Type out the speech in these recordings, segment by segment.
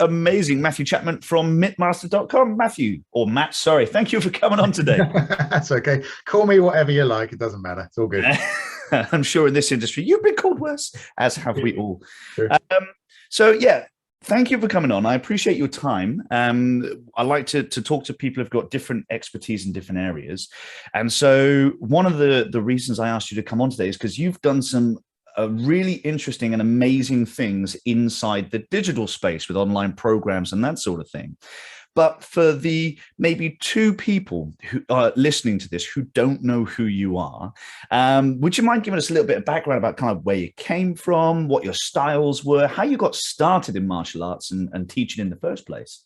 amazing Matthew Chapman from mittmaster.com. Matthew, or Matt, sorry. Thank you for coming on today. That's okay. Call me whatever you like. It doesn't matter. It's all good. I'm sure in this industry, you've been called worse, as have we all. True. So, yeah, thank you for coming on. I appreciate your time. I like to talk to people who've got different expertise in different areas. And so one of the reasons I asked you to come on today is because you've done some really interesting and amazing things inside the digital space with online programs and that sort of thing. But for the maybe two people who are listening to this who don't know who you are, would you mind giving us a little bit of background about kind of where you came from, what your styles were, how you got started in martial arts and teaching in the first place?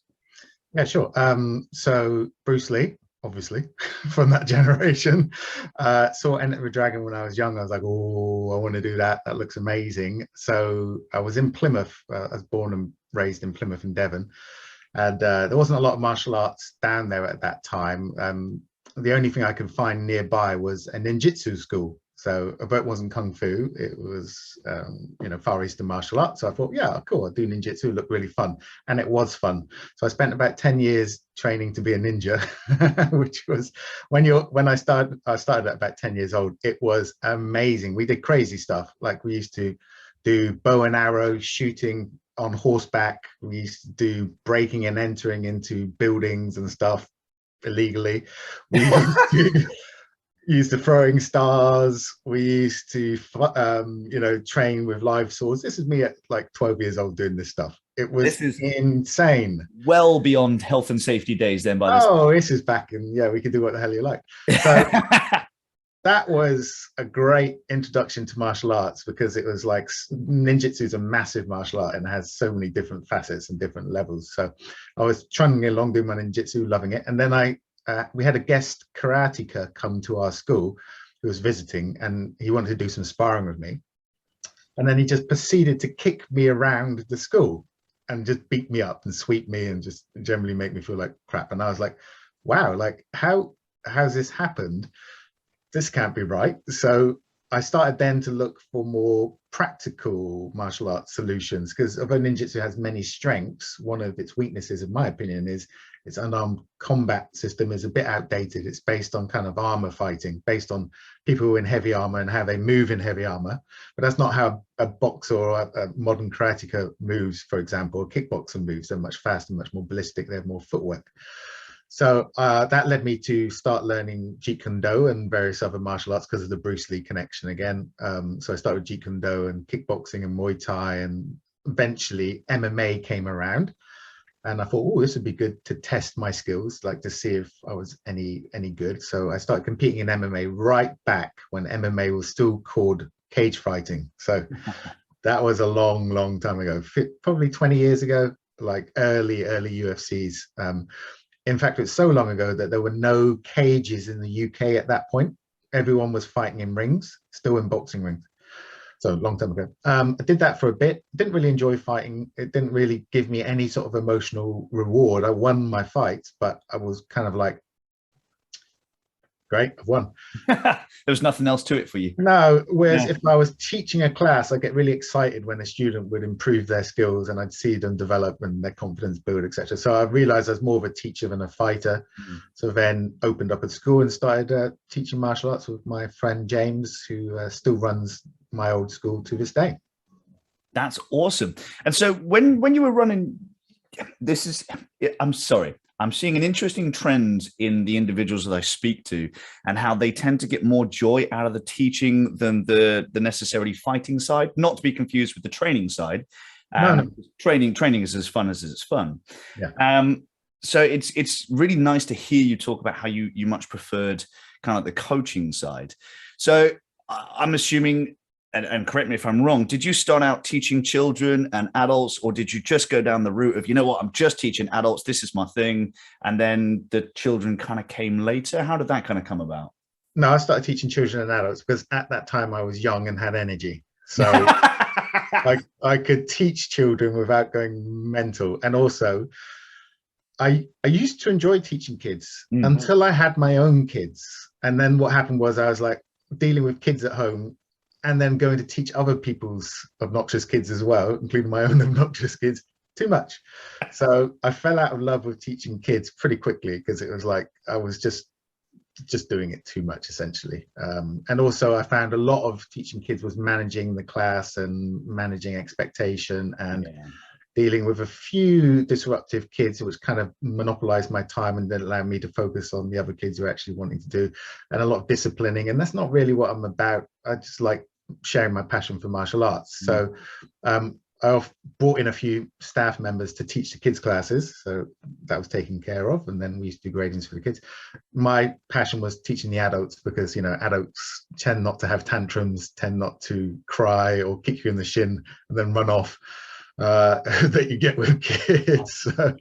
Yeah, sure. So Bruce Lee, obviously, from that generation. Saw Enter the Dragon when I was young. I was like, oh, I want to do that. That looks amazing. So I was in Plymouth. I was born and raised in Plymouth in Devon. And there wasn't a lot of martial arts down there at that time. The only thing I could find nearby was a ninjutsu school. So although it wasn't kung fu, it was Far Eastern martial arts. So I thought, yeah, cool, I'll do ninjutsu, look really fun. And it was fun. So I spent about 10 years training to be a ninja, which was when I started at about 10 years old. It was amazing. We did crazy stuff. Like we used to do bow and arrow shooting on horseback. We used to do breaking and entering into buildings and stuff illegally. We used to throwing stars. We used to train with live swords. This is me at like 12 years old doing this stuff. It was insane. Well beyond health and safety days then by this time. This is back in, we could do what the hell you like. So that was a great introduction to martial arts, because it was like ninjutsu is a massive martial art and has so many different facets and different levels. So I was trundling along doing my ninjutsu, loving it. And then we had a guest karateka come to our school who was visiting, and he wanted to do some sparring with me. And then he just proceeded to kick me around the school and just beat me up and sweep me and just generally make me feel like crap. And I was like, wow, like how's this happened? This can't be right. So I started then to look for more practical martial arts solutions, because although ninjutsu has many strengths, one of its weaknesses, in my opinion, is its unarmed combat system is a bit outdated. It's based on kind of armor fighting, based on people who are in heavy armor and how they move in heavy armor. But that's not how a boxer or a modern karateka moves, for example. A kickboxer moves. They're much faster, much more ballistic. They have more footwork. So that led me to start learning Jeet Kune Do and various other martial arts because of the Bruce Lee connection again. So I started with Jeet Kune Do and kickboxing and Muay Thai, and eventually MMA came around. And I thought, oh, this would be good to test my skills, like to see if I was any good. So I started competing in MMA right back when MMA was still called cage fighting. So that was a long, long time ago, probably 20 years ago, like early UFCs. In fact, it's so long ago that there were no cages in the UK at that point. Everyone was fighting in rings, still in boxing rings. So a long time ago. I did that for a bit. Didn't really enjoy fighting. It didn't really give me any sort of emotional reward. I won my fights, but I was kind of like, great, I've won. There was nothing else to it for you. No, whereas if I was teaching a class, I get really excited when a student would improve their skills and I'd see them develop and their confidence build, etc. So I realized I was more of a teacher than a fighter. So then opened up a school and started teaching martial arts with my friend James, who still runs my old school to this day. That's awesome. And so when you were running, I'm sorry, I'm seeing an interesting trend in the individuals that I speak to and how they tend to get more joy out of the teaching than the necessarily fighting side, not to be confused with the training side. No. Training is as fun as it's fun. Yeah. So it's really nice to hear you talk about how you much preferred kind of the coaching side. So I'm assuming, and correct me if I'm wrong, did you start out teaching children and adults, or did you just go down the route of, you know what, I'm just teaching adults, this is my thing, and then the children kind of came later? How did that kind of come about? No, I started teaching children and adults because at that time I was young and had energy. So I could teach children without going mental. And also, I used to enjoy teaching kids until I had my own kids. And then what happened was I was like dealing with kids at home and then going to teach other people's obnoxious kids as well, including my own obnoxious kids, too much. So I fell out of love with teaching kids pretty quickly, because it was like I was just doing it too much, essentially. And also I found a lot of teaching kids was managing the class and managing expectation and dealing with a few disruptive kids, which kind of monopolized my time and didn't allow me to focus on the other kids who are actually wanting to do, and a lot of disciplining. And that's not really what I'm about. I just like sharing my passion for martial arts. So I brought in a few staff members to teach the kids classes, so that was taken care of, and then we used to do gradings for the kids. My passion was teaching the adults, because adults tend not to have tantrums, tend not to cry or kick you in the shin and then run off, that you get with kids. So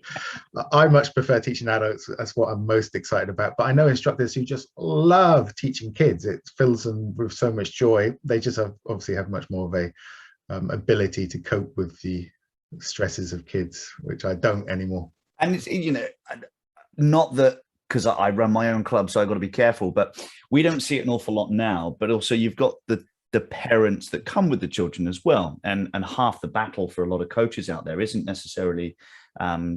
I much prefer teaching adults. That's what I'm most excited about. But I know instructors who just love teaching kids. It fills them with so much joy. They just obviously have much more of a ability to cope with the stresses of kids, which I don't anymore. And it's, not that, because I run my own club, so I've got to be careful, but we don't see it an awful lot now. But also you've got the parents that come with the children as well. And half the battle for a lot of coaches out there isn't necessarily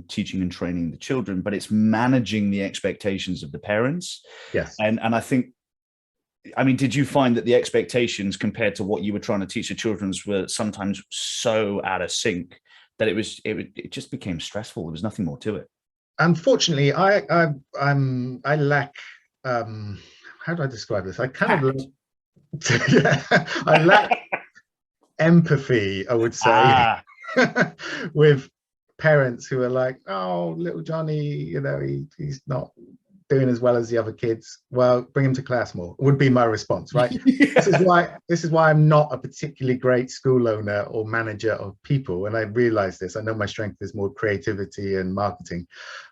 teaching and training the children, but it's managing the expectations of the parents. Yes. And I think, did you find that the expectations compared to what you were trying to teach the children were sometimes so out of sync that it just became stressful? There was nothing more to it. Unfortunately, I lack, how do I describe this? I kind of I lack empathy, I would say, with parents who are like, oh, little Johnny, he's not doing as well as the other kids. Well, bring him to class more, would be my response, right? This is why I'm not a particularly great school owner or manager of people. And I realize this. I know my strength is more creativity and marketing.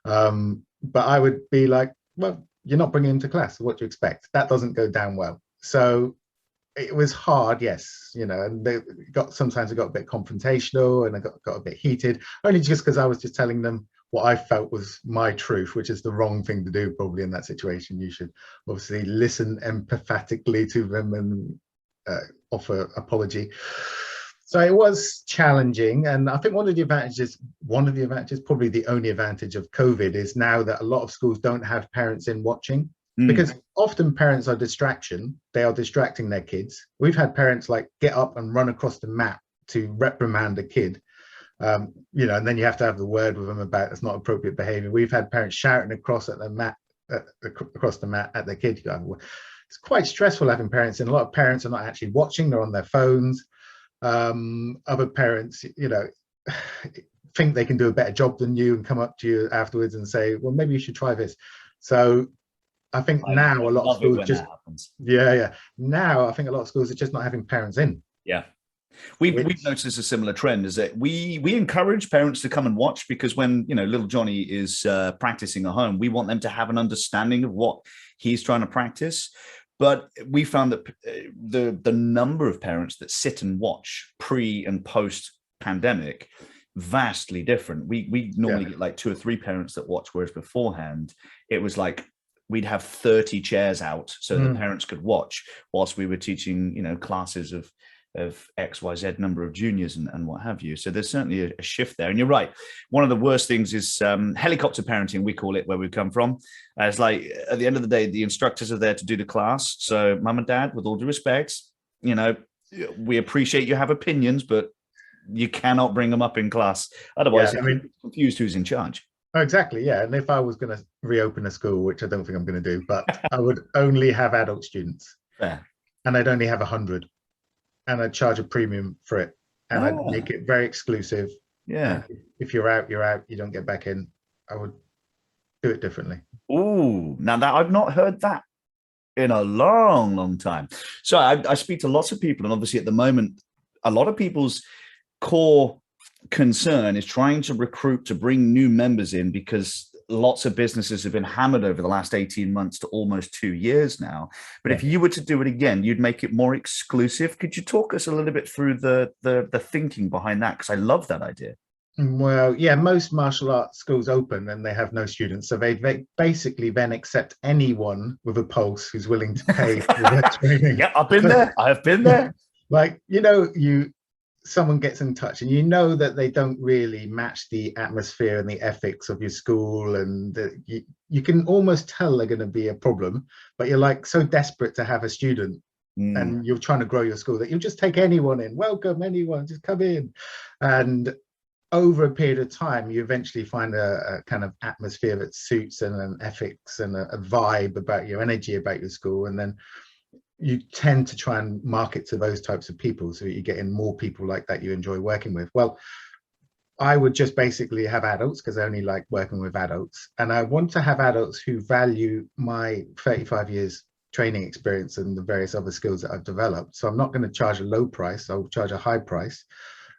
But I would be like, well, you're not bringing him to class. What do you expect? That doesn't go down well. So it was hard, yes, and sometimes it got a bit confrontational, and I got a bit heated, only just because I was just telling them what I felt was my truth, which is the wrong thing to do probably in that situation. You should obviously listen empathetically to them and offer apology. So it was challenging, and I think one of the advantages, probably the only advantage of COVID, is now that a lot of schools don't have parents in watching. Because often parents are distraction. They are distracting their kids. We've had parents like get up and run across the mat to reprimand a kid, and then you have to have the word with them about it's not appropriate behavior. We've had parents shouting across at the mat, across the mat at their kid. It's quite stressful having parents, and a lot of parents are not actually watching. They're on their phones. Other parents, think they can do a better job than you and come up to you afterwards and say, well, maybe you should try this. So I think now a lot of schools just now I think a lot of schools are just not having parents in. We've noticed a similar trend, is that we encourage parents to come and watch, because when little Johnny is practicing at home, we want them to have an understanding of what he's trying to practice. But we found that the number of parents that sit and watch pre and post pandemic vastly different. We normally get like 2 or 3 parents that watch, whereas beforehand it was like we'd have 30 chairs out so the parents could watch whilst we were teaching, classes of XYZ number of juniors and what have you. So there's certainly a shift there. And you're right. One of the worst things is helicopter parenting, we call it, where we come from. It's like at the end of the day, the instructors are there to do the class. So mum and dad, with all due respect, we appreciate you have opinions, but you cannot bring them up in class. Otherwise, you're confused who's in charge. Oh, exactly. Yeah. And if I was going to reopen a school, which I don't think I'm going to do, but I would only have adult students. Fair. And I'd only have 100. And I'd charge a premium for it. And I'd make it very exclusive. Yeah. If you're out, you're out. You don't get back in. I would do it differently. Oh, now that I've not heard that in a long, long time. So I speak to lots of people, and obviously at the moment, a lot of people's core concern is trying to recruit, to bring new members in, because lots of businesses have been hammered over the last 18 months to almost 2 years now. But if you were to do it again, you'd make it more exclusive. Could you talk us a little bit through the thinking behind that? Because I love that idea. Well, yeah, most martial arts schools open and they have no students. So they basically then accept anyone with a pulse who's willing to pay for their training. Yeah, I've been there. I have been there. Like, someone gets in touch and you know that they don't really match the atmosphere and the ethics of your school, and you can almost tell they're going to be a problem, but you're like so desperate to have a student and you're trying to grow your school that you'll just take anyone in, welcome anyone, just come in. And over a period of time, you eventually find a kind of atmosphere that suits, and an ethics and a vibe about your energy about your school. And then you tend to try and market to those types of people, so you get in more people like that you enjoy working with. Well, I would just basically have adults, because I only like working with adults. And I want to have adults who value my 35 years training experience and the various other skills that I've developed. So I'm not going to charge a low price, I'll charge a high price.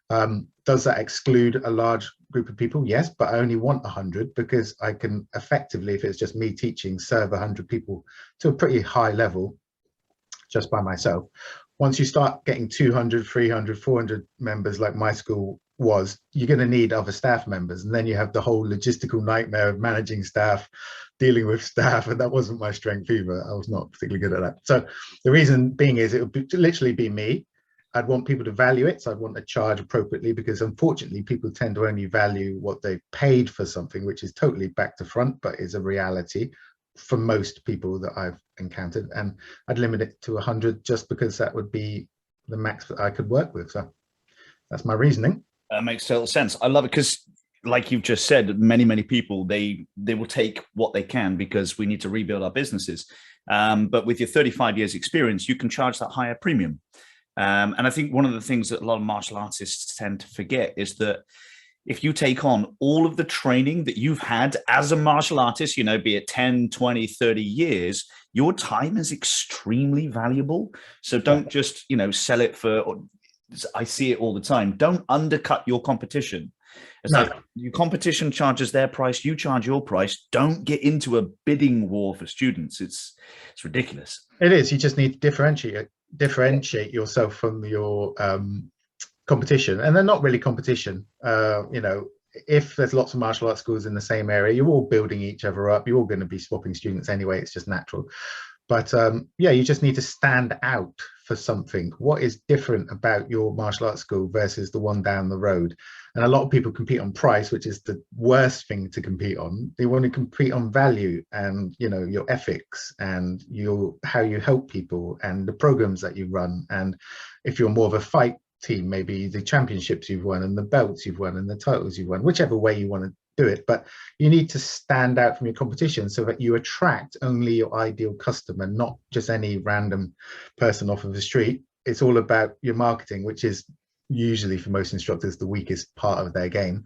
Does that exclude a large group of people? Yes, but I only want 100, because I can effectively, if it's just me teaching, serve 100 people to a pretty high level just by myself. Once you start getting 200, 300, 400 members like my school was, you're going to need other staff members. And then you have the whole logistical nightmare of managing staff, dealing with staff. And that wasn't my strength either. I was not particularly good at that. So the reason being is it would literally be me. I'd want people to value it. So I'd want to charge appropriately, because unfortunately people tend to only value what they paid for something, which is totally back to front, but is a reality for most people that I've encountered. And I'd limit it to 100, just because that would be the max that I could work with. So that's my reasoning. That makes total sense. I love it, because like you've just said, many people, they will take what they can, because we need to rebuild our businesses. But with your 35 years experience, you can charge that higher premium. And I think one of the things that a lot of martial artists tend to forget is that if you take on all of the training that you've had as a martial artist, you know, be it 10, 20, 30 years, your time is extremely valuable. So don't just, you know, sell it for, I see it all the time. Don't undercut your competition. It's like your competition charges their price, you charge your price. Don't get into a bidding war for students. It's ridiculous. It is. You just need to differentiate yourself from your competition. And they're not really competition. You know, if there's lots of martial arts schools in the same area, you're all building each other up. You're all going to be swapping students anyway. It's just natural. But yeah, you just need to stand out for something. What is different about your martial arts school versus the one down the road? And a lot of people compete on price, which is the worst thing to compete on. They want to compete on value and, you know, your ethics and how you help people and the programs that you run. And if you're more of a fight team, maybe the championships you've won and the belts you've won and the titles you've won, whichever way you want to do it. But you need to stand out from your competition so that you attract only your ideal customer, not just any random person off of the street. It's all about your marketing, which is usually for most instructors the weakest part of their game.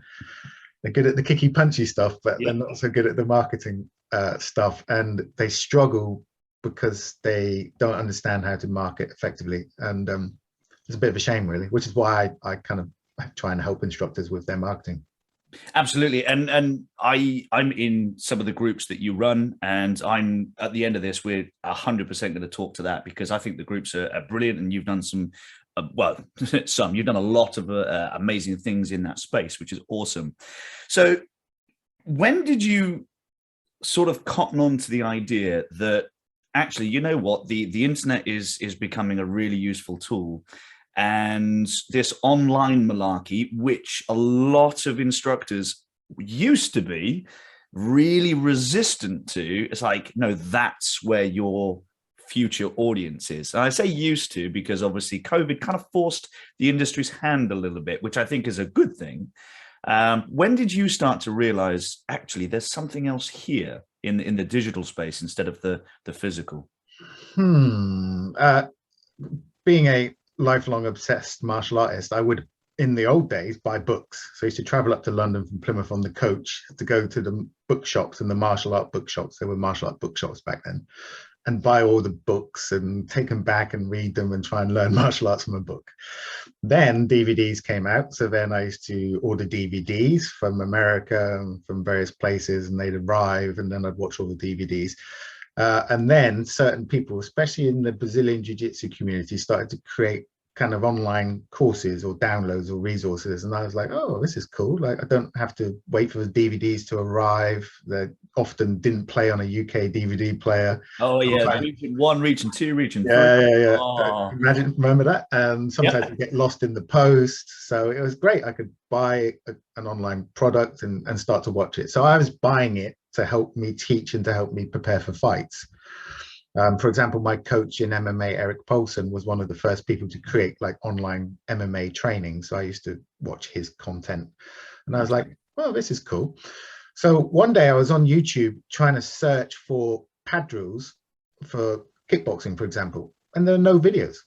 They're good at the kicky punchy stuff, but they're not so good at the marketing stuff, and they struggle because they don't understand how to market effectively. And it's a bit of a shame, really, which is why I kind of try and help instructors with their marketing. Absolutely. And I'm in some of the groups that you run, and I'm at the end of this, we're 100% going to talk to that, because I think the groups are brilliant, and you've done some, you've done a lot of amazing things in that space, which is awesome. So when did you sort of cotton on to the idea that actually, you know what, the internet is becoming a really useful tool, and this online malarkey, which a lot of instructors used to be really resistant to, it's like, no, that's where your future audience is. And I say used to because obviously COVID kind of forced the industry's hand a little bit, which I think is a good thing. When did you start to realize actually there's something else here in the digital space instead of the physical? Being a lifelong obsessed martial artist, I would, in the old days, buy books. So I used to travel up to London from Plymouth on the coach to go to the bookshops and the martial art bookshops. There were martial art bookshops back then, and buy all the books and take them back and read them and try and learn martial arts from a book. Then DVDs came out. So then I used to order DVDs from America and from various places, and they'd arrive, and then I'd watch all the DVDs. And then certain people, especially in the Brazilian Jiu-Jitsu community, started to create kind of online courses or downloads or resources, and I was like, oh, this is cool. Like, I don't have to wait for the DVDs to arrive. They often didn't play on a UK DVD player. Oh yeah, Sometimes, region 1, region 2, region 3. yeah. Oh, Imagine, remember that? And sometimes yeah. you get lost in the post. So it was great. I could buy an online product and start to watch it. So I was buying it to help me teach and to help me prepare for fights. For example, my coach in MMA, Eric Paulson, was one of the first people to create like online MMA training. So I used to watch his content, and I was like, well, this is cool. So one day I was on YouTube trying to search for pad drills for kickboxing, for example, and there are no videos.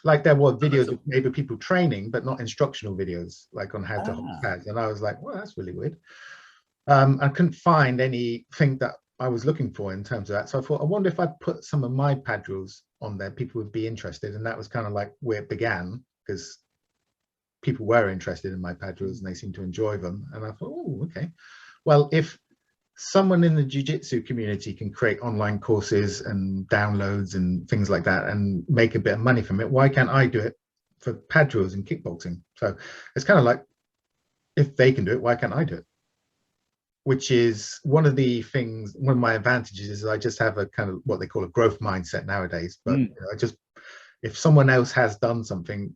Like, there were videos of maybe people training, but not instructional videos, like on how to hold pads. And I was like, well, that's really weird. I couldn't find anything that I was looking for in terms of that. So I thought, I wonder if I put some of my pad drills on there, people would be interested. And that was kind of like where it began, because people were interested in my pad drills and they seemed to enjoy them. And I thought, oh, okay. Well, if someone in the jiu-jitsu community can create online courses and downloads and things like that and make a bit of money from it, why can't I do it for pad drills and kickboxing? So it's kind of like, if they can do it, why can't I do it? Which is one of the things, one of my advantages is I just have a kind of what they call a growth mindset nowadays. But you know, if someone else has done something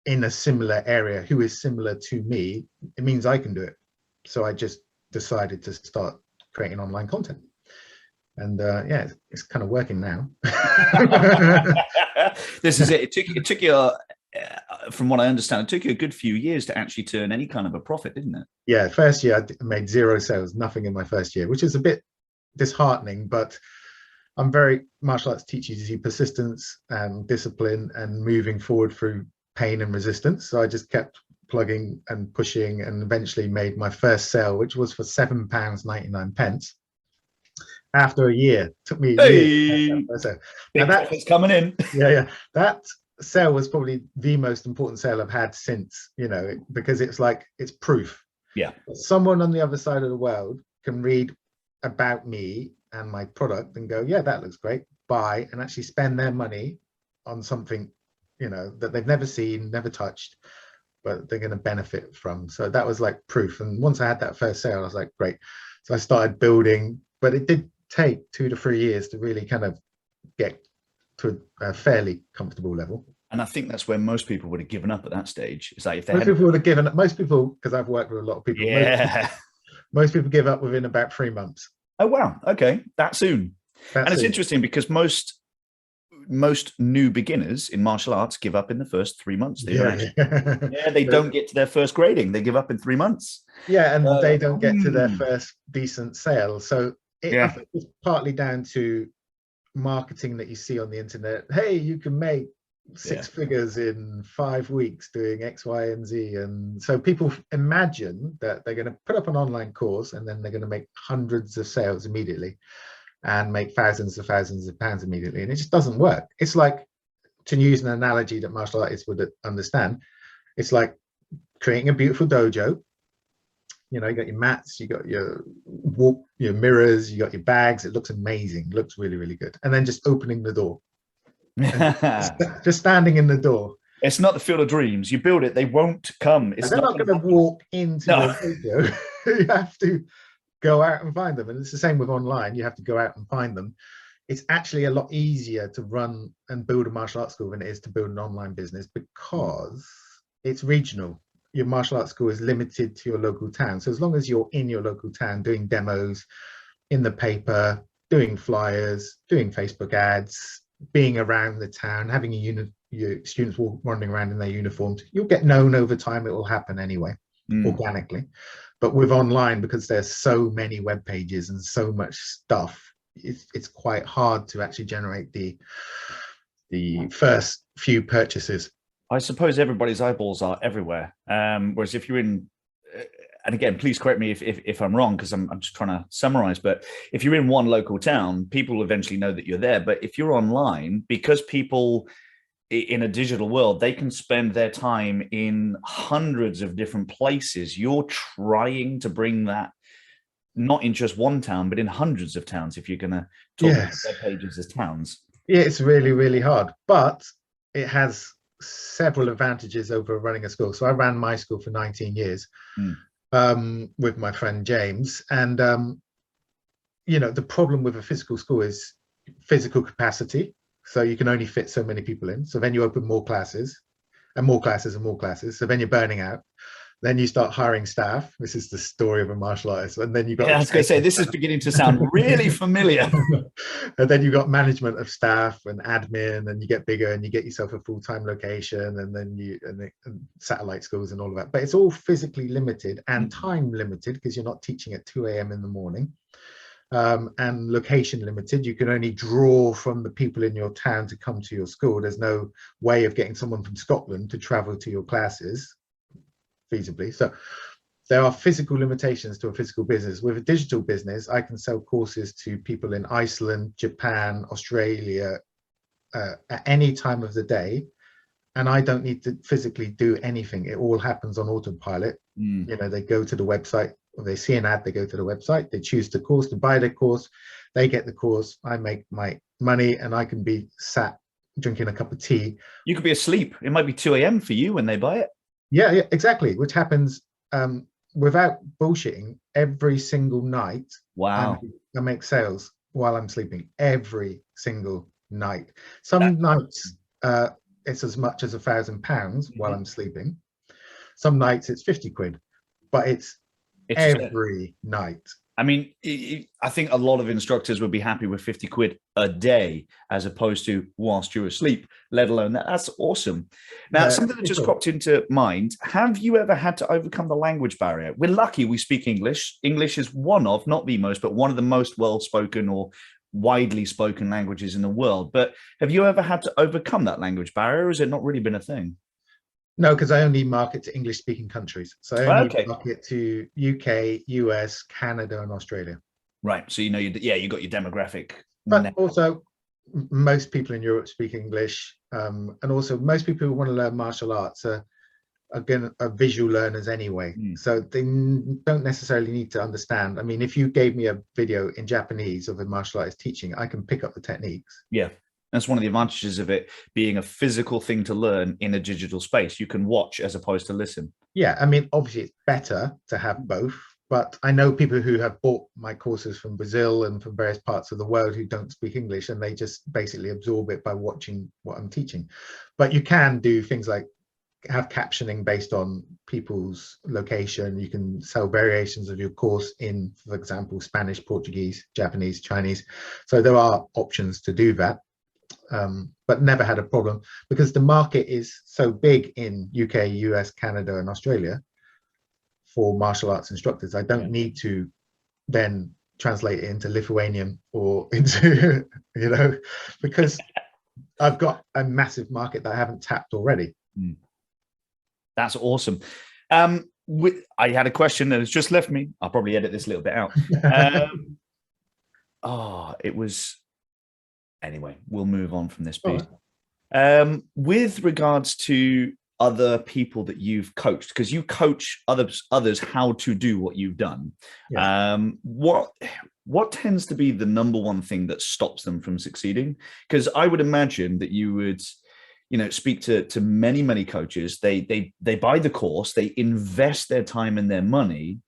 in a similar area who is similar to me, it means I can do it. So I just decided to start creating online content. And yeah, it's kind of working now. This is it. It took you from what I understand, it took you a good few years to actually turn any kind of a profit, didn't it? Yeah, first year I made 0 sales, nothing in my first year, which is a bit disheartening, but I'm very, martial arts teaches you persistence and discipline and moving forward through pain and resistance. So I just kept plugging and pushing and eventually made my first sale, which was for £7.99. After a year, it took me a year. Big profits coming in. Yeah. That sale was probably the most important sale I've had since, you know, because it's like, it's proof. Yeah. Someone on the other side of the world can read about me and my product and go, yeah, that looks great, buy, and actually spend their money on something, you know, that they've never seen, never touched, but they're going to benefit from. So that was like proof. And once I had that first sale, I was like, great. So I started building, but it did take 2 to 3 years to really kind of get to a fairly comfortable level. And I think that's where most people would have given up at that stage. It's like if they most people would have given up. Most people, because I've worked with a lot of people. Yeah. Most people give up within about 3 months. Oh wow. Okay, that soon. And it's interesting because most new beginners in martial arts give up in the first 3 months. They don't get to their first grading. They give up in 3 months. Yeah, and they don't get to their first decent sale. So I think it's partly down to marketing that you see on the internet. Hey, you can make 6 figures in 5 weeks doing X, Y, and Z. And so people imagine that they're going to put up an online course and then they're going to make hundreds of sales immediately and make thousands of pounds immediately. And it just doesn't work. It's like, to use an analogy that martial artists would understand, it's like creating a beautiful dojo. You know, you got your mats, you got your mirrors, you got your bags. It looks amazing. It looks really, really good. And then just opening the door. Just standing in the door. It's not the Field of Dreams. You build it, they won't come. They're not going to walk into your dojo. You have to go out and find them. And it's the same with online. You have to go out and find them. It's actually a lot easier to run and build a martial arts school than it is to build an online business, because it's regional. Your martial arts school is limited to your local town. So as long as you're in your local town doing demos in the paper, doing flyers, doing Facebook ads, being around the town, having your students wandering around in their uniforms, you'll get known over time. It will happen anyway, organically. But with online, because there's so many web pages and so much stuff, it's quite hard to actually generate the first few purchases. I suppose everybody's eyeballs are everywhere. Whereas if you're in, and again, please correct me if I'm wrong, because I'm just trying to summarize, but if you're in one local town, people will eventually know that you're there. But if you're online, because people in a digital world, they can spend their time in hundreds of different places. You're trying to bring that, not in just one town, but in hundreds of towns, if you're going to talk about web pages as towns. Yeah, it's really, really hard. But it has several advantages over running a school. So I ran my school for 19 years with my friend James. And, the problem with a physical school is physical capacity. So you can only fit so many people in. So then you open more classes and more classes and more classes. So then you're burning out. Then you start hiring staff. This is the story of a martial artist. And then you've got, I was going to say, this is beginning to sound really familiar. And then you've got management of staff and admin, and you get bigger and you get yourself a full-time location, and then and satellite schools and all of that. But it's all physically limited and time limited, because you're not teaching at 2 a.m. in the morning. And location limited. You can only draw from the people in your town to come to your school. There's no way of getting someone from Scotland to travel to your classes feasibly. So there are physical limitations to a physical business. With a digital business, I can sell courses to people in Iceland, Japan, Australia, at any time of the day, and I don't need to physically do anything. It all happens on autopilot. They go to the website, or they see an ad, they go to the website, they choose the course, to buy the course, they get the course, I make my money, and I can be sat drinking a cup of tea. You could be asleep. It might be 2 a.m. for you when they buy it. Yeah, exactly. Which happens without bullshitting every single night. Wow. I make sales while I'm sleeping every single night. Some nights it's as much as £1,000 while I'm sleeping. Some nights it's 50 quid, but it's every night. I mean, I think a lot of instructors would be happy with 50 quid a day as opposed to whilst you're asleep, let alone that. That's awesome. Now, something that just cropped into mind, have you ever had to overcome the language barrier? We're lucky we speak English. English is one of, not the most, but one of the most well-spoken or widely spoken languages in the world. But have you ever had to overcome that language barrier, or has it not really been a thing? No, because I only market to English-speaking countries. So I only market to UK, US, Canada, and Australia. Right. So, you got your demographic. But also, most people in Europe speak English. And also, most people who want to learn martial arts are visual learners anyway. So they don't necessarily need to understand. I mean, if you gave me a video in Japanese of a martial artist teaching, I can pick up the techniques. Yeah. That's one of the advantages of it being a physical thing to learn in a digital space. You can watch as opposed to listen. Yeah, I mean, obviously it's better to have both, but I know people who have bought my courses from Brazil and from various parts of the world who don't speak English, and they just basically absorb it by watching what I'm teaching. But you can do things like have captioning based on people's location. You can sell variations of your course in, for example, Spanish, Portuguese, Japanese, Chinese. So there are options to do that. But never had a problem, because the market is so big in UK, US, Canada, and Australia for martial arts instructors. I don't need to then translate it into Lithuanian or into, because I've got a massive market that I haven't tapped already. That's awesome. I had a question that has just left me. I'll probably edit this a little bit out. It was... Anyway, we'll move on from this piece. With regards to other people that you've coached, because you coach others how to do what you've done, what tends to be the number one thing that stops them from succeeding? Because I would imagine that you would, speak to many coaches. They buy the course, they invest their time and their money,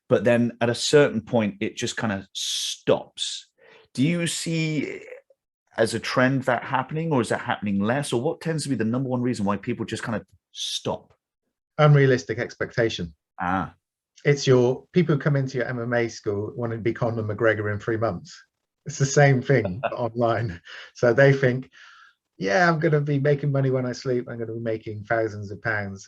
but then at a certain point, it just kind of stops. Do you see as a trend that happening, or is that happening less? Or what tends to be the number one reason why people just kind of stop? Unrealistic expectation. It's your people who come into your MMA school want to be Conor McGregor in 3 months. It's the same thing online. So they think, I'm going to be making money when I sleep. I'm going to be making thousands of pounds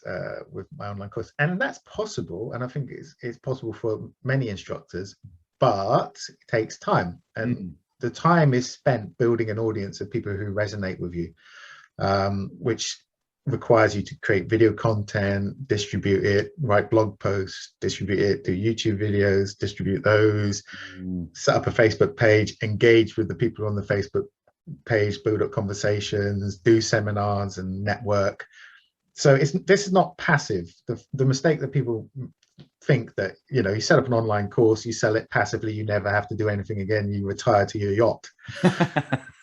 with my online course. And that's possible. And I think it's possible for many instructors, but it takes time. And the time is spent building an audience of people who resonate with you, which requires you to create video content, distribute it, write blog posts, distribute it, do YouTube videos, distribute those, set up a Facebook page, engage with the people on the Facebook page, build up conversations, do seminars and network. So this is not passive. The mistake that people think that, you set up an online course, you sell it passively, you never have to do anything again, you retire to your yacht.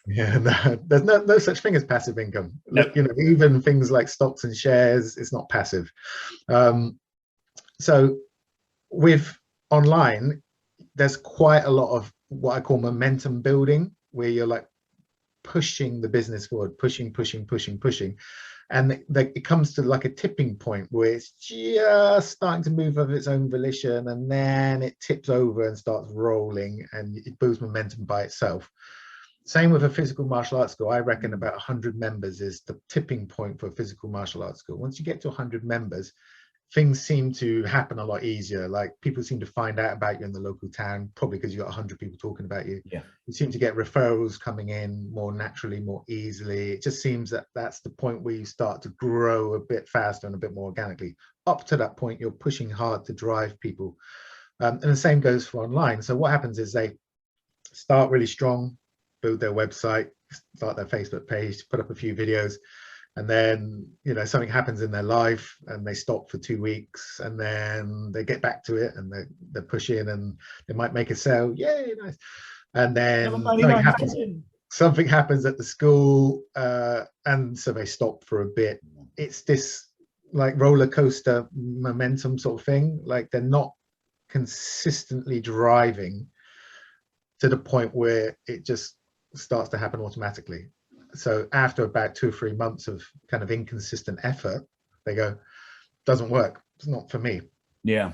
Yeah, no, there's no such thing as passive income. No. Like, even things like stocks and shares, it's not passive. Um, so with online, there's quite a lot of what I call momentum building, where you're like pushing the business forward, pushing. And it comes to like a tipping point where it's just starting to move of its own volition, and then it tips over and starts rolling, and it builds momentum by itself. Same with a physical martial arts school. I reckon about 100 members is the tipping point for a physical martial arts school. Once you get to 100 members, things seem to happen a lot easier. Like, people seem to find out about you in the local town, probably because you got 100 people talking about you. Yeah. You seem to get referrals coming in more naturally, more easily. It just seems that that's the point where you start to grow a bit faster and a bit more organically. Up to that point, you're pushing hard to drive people. And the same goes for online. So what happens is they start really strong, build their website, start their Facebook page, put up a few videos, and then something happens in their life and they stop for 2 weeks, and then they get back to it and they push in and they might make a sale. Yay, nice. And then something happens at the school, and so they stop for a bit. It's this like roller coaster momentum sort of thing. Like, they're not consistently driving to the point where it just starts to happen automatically. So after about 2 or 3 months of kind of inconsistent effort, they go, doesn't work. It's not for me. Yeah.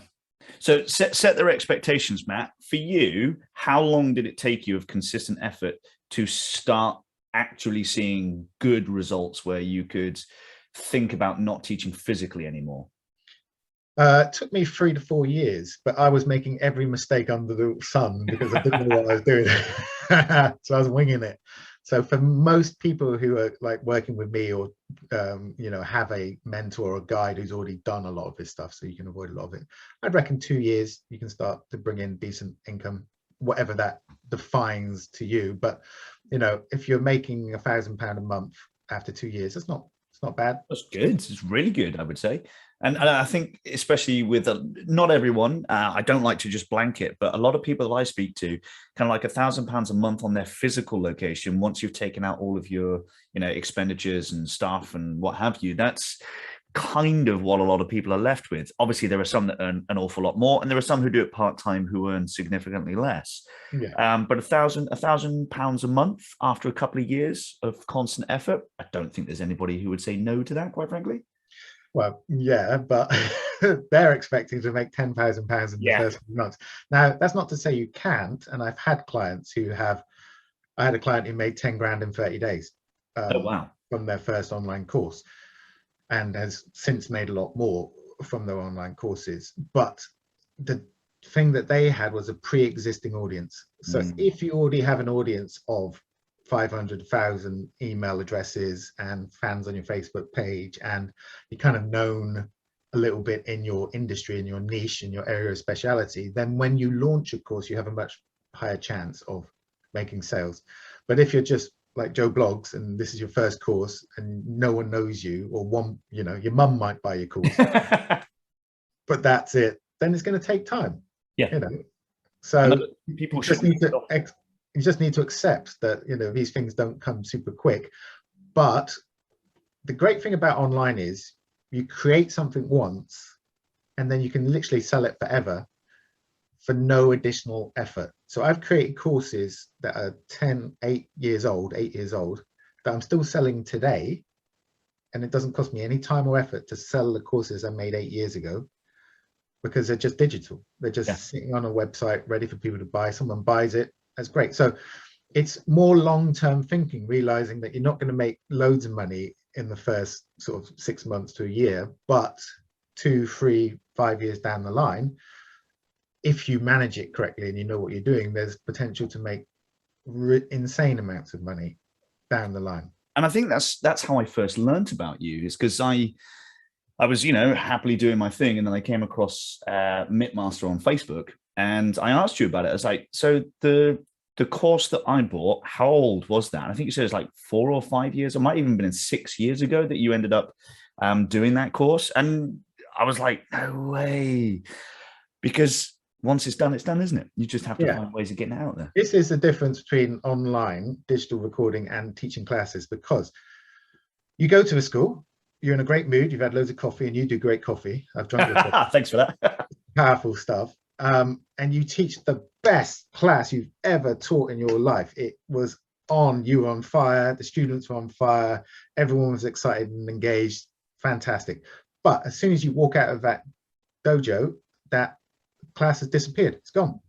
So set their expectations, Matt. For you, how long did it take you of consistent effort to start actually seeing good results where you could think about not teaching physically anymore? It took me 3 to 4 years, but I was making every mistake under the sun because I didn't know what I was doing. So I was winging it. So for most people who are like working with me, or have a mentor or a guide who's already done a lot of this stuff, so you can avoid a lot of it, I'd reckon 2 years you can start to bring in decent income, whatever that defines to you. But if you're making £1,000 a month after 2 years, it's not bad. That's good. It's really good, I would say. And I think, especially with not everyone, I don't like to just blanket, but a lot of people that I speak to, kind of like £1,000 a month on their physical location, once you've taken out all of your, expenditures and stuff and what have you, that's kind of what a lot of people are left with. Obviously, there are some that earn an awful lot more, and there are some who do it part-time who earn significantly less. Yeah. But £1,000 a month after a couple of years of constant effort, I don't think there's anybody who would say no to that, quite frankly. Well, yeah, but they're expecting to make £10,000 in the first few months. Now, that's not to say you can't. And I've had clients I had a client who made 10 grand in 30 days Oh, wow. from their first online course, and has since made a lot more from their online courses. But the thing that they had was a pre-existing audience. So if you already have an audience of 500,000 email addresses and fans on your Facebook page, and you're kind of known a little bit in your industry, in your niche, in your area of speciality, then when you launch a course, you have a much higher chance of making sales. But if you're just like Joe Blogs and this is your first course and no one knows you, or your mum might buy your course, but that's it, then it's going to take time. Yeah. So people just need to you just need to accept that these things don't come super quick. But the great thing about online is you create something once and then you can literally sell it forever for no additional effort. So I've created courses that are 8 years old that I'm still selling today, and it doesn't cost me any time or effort to sell the courses I made 8 years ago, because they're just digital. They're just sitting on a website ready for people to buy. Someone buys it, that's great. So it's more long-term thinking, realizing that you're not going to make loads of money in the first sort of 6 months to a year, but 2, 3, 5 years down the line, if you manage it correctly and you know what you're doing, there's potential to make insane amounts of money down the line. And I think that's how I first learned about you, is because I was, happily doing my thing, and then I came across Mitt Master on Facebook, and I asked you about it. I was like, so the course that I bought, how old was that? I think you said it's like 4 or 5 years. It might even been 6 years ago that you ended up doing that course. And I was like, no way, because once it's done, isn't it? You just have to Yeah. find ways of getting it out there. This is the difference between online digital recording and teaching classes, because you go to a school, you're in a great mood, you've had loads of coffee, and you do great coffee. I've drunk your coffee. Thanks for that. Powerful stuff. And you teach the best class you've ever taught in your life. It was on, you were on fire, the students were on fire, everyone was excited and engaged, fantastic. But as soon as you walk out of that dojo, that class has disappeared. It's gone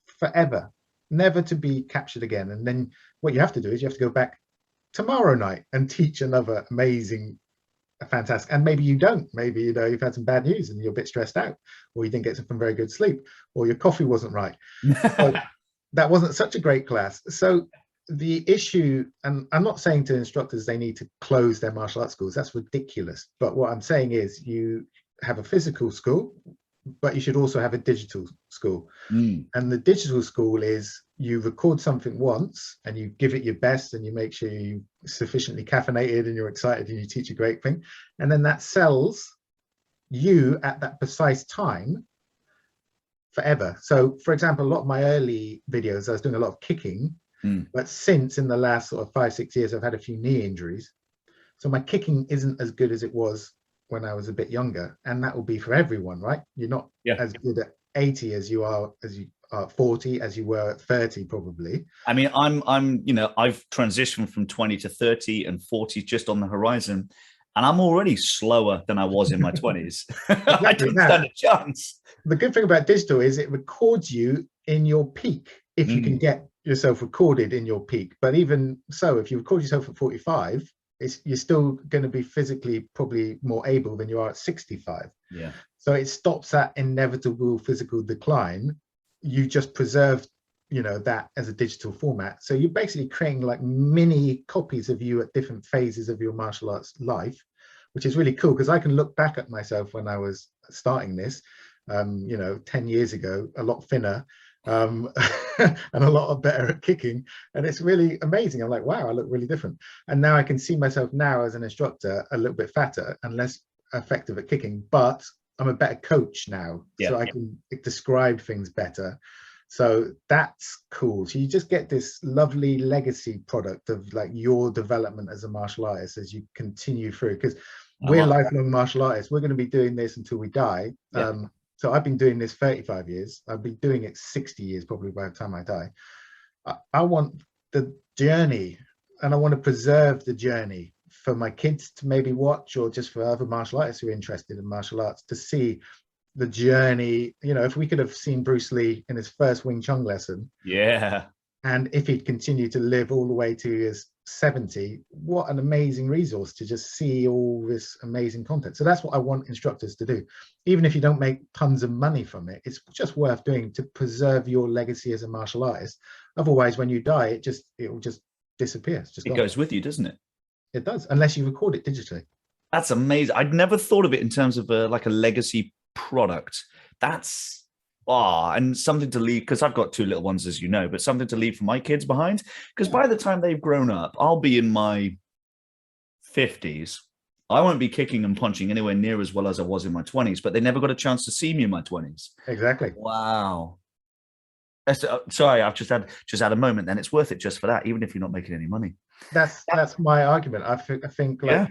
forever, never to be captured again. And then what you have to do is you have to go back tomorrow night and teach another amazing, fantastic. And maybe you don't. Maybe, you know, you've had some bad news and you're a bit stressed out, or you didn't get some very good sleep, or your coffee wasn't right. So that wasn't such a great class. So the issue, and I'm not saying to instructors they need to close their martial arts schools. That's ridiculous. But what I'm saying is you have a physical school, but you should also have a digital school. And the digital school is you record something once and you give it your best and you make sure you're sufficiently caffeinated and you're excited and you teach a great thing. And then that sells you at that precise time forever. So for example, a lot of my early videos, I was doing a lot of kicking, but since in the last sort of 5-6 years, I've had a few knee injuries. So my kicking isn't as good as it was when I was a bit younger, and that will be for everyone, right? You're not as good at 80 as you are 40, as you were at 30 probably. I mean, I'm you know, I've transitioned from 20 to 30 and 40 just on the horizon, and I'm already slower than I was in my 20s. Exactly. I don't stand a chance. The good thing about digital is it records you in your peak, if you can get yourself recorded in your peak. But even so, if you record yourself at 45, you're still going to be physically probably more able than you are at 65. Yeah. So it stops that inevitable physical decline. You just preserve, you know, that as a digital format. So you're basically creating like mini copies of you at different phases of your martial arts life, which is really cool because I can look back at myself when I was starting this, you know, 10 years ago, a lot thinner, and a lot better at kicking, and it's really amazing. I'm like, wow, I look really different. And now I can see myself now as an instructor a little bit fatter and less effective at kicking, but I'm a better coach now, so I can describe things better. So that's cool. So you just get this lovely legacy product of like your development as a martial artist as you continue through, because we're lifelong martial artists. We're going to be doing this until we die. So I've been doing this 35 years. I'll be doing it 60 years probably by the time I die. I want the journey, and I want to preserve the journey for my kids to maybe watch, or just for other martial artists who are interested in martial arts to see the journey. You know, if we could have seen Bruce Lee in his first Wing Chun lesson, and if he'd continued to live all the way to his 70, what an amazing resource to just see all this amazing content. So that's what I want instructors to do. Even if you don't make tons of money from it, it's just worth doing to preserve your legacy as a martial artist. Otherwise, when you die, it will just disappear. It's just it goes with you, doesn't it? It does, unless you record it digitally. That's amazing. I'd never thought of it in terms of like a legacy product. That's and something to leave, because I've got 2 little ones, as you know, but something to leave for my kids behind, because by the time they've grown up, I'll be in my 50s. I won't be kicking and punching anywhere near as well as I was in my 20s, but they never got a chance to see me in my 20s. Exactly. Wow. Sorry, I've just had a moment. Then it's worth it just for that, even if you're not making any money. That's my argument. I think like